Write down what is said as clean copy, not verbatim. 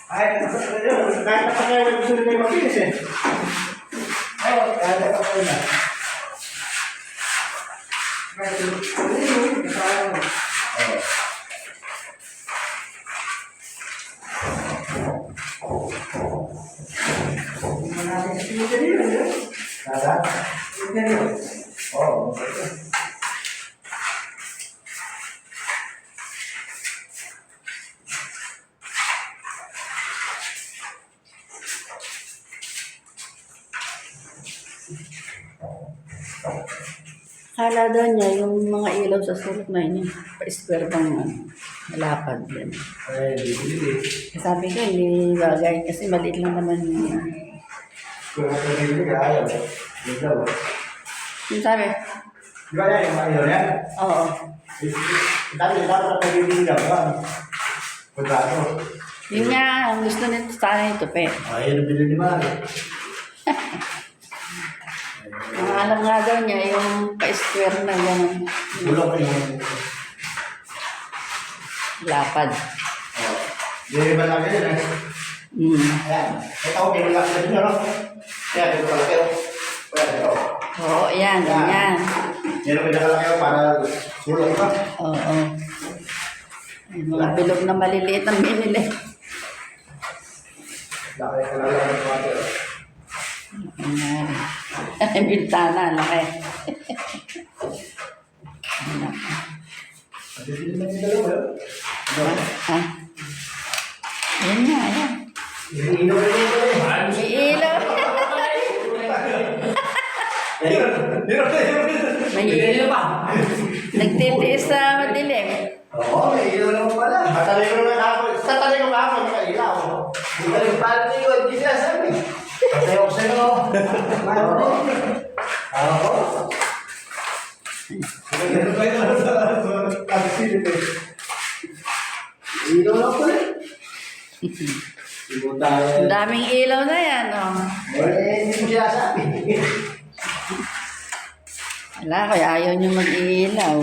Kahit na kaya gusto nila yung makinis eh. Oo, kahit na kaya na. Oh, Kala daw niya yung mga ilaw sa sulok na yun, pa-square bang malapad yan. bibili. Sabi ko, hindi bagay kasi maliit lang naman yun. Kung ako bibili ka, ayaw. Ikaw. Yung sabi, Di ba yan yung mga ilaw yan? oo. Dati dapat na bibili ka ba? Pagkato. Yun nga, ang gusto nito sana ito, pe. Ay, nabili ni Mari. Ang alam nga daw niya, yung pa-square na yan, Bulok ko yung... lapad. Oh. Di ba lang yan eh? Ayan. Ito ako, bibili lang sa inyo, no? Kaya, dito ka lang kayo. Kaya, dito. Oo, yan, ganyan. Yan ang pinakalaki ko para bulok ka. Oo. Yung mga bilog na maliliit ang binili. Laki ka lang lang ng water. Ayan. Ay, bintana, laki. Bibili na yung dalawa, no? Ha? Ayan nga, ayan. Iniinom na yung dalawa. May ilaw. May ilaw pa. Nagtitiis sa madilim. Oo, may ilaw naman pala. Tatanay ko naman ako. Tatanay ko ako, may ilaw. Hindi ka rin pala ko, hindi sila sabi. Patay ako sa'yo. Ako. Ano ba yun? Ang silip eh. Ilaw lang pala. Ang daming ilaw na yan, oh. Hindi mo siya sabi. Wala, kaya ayaw nyo mag-ilaw.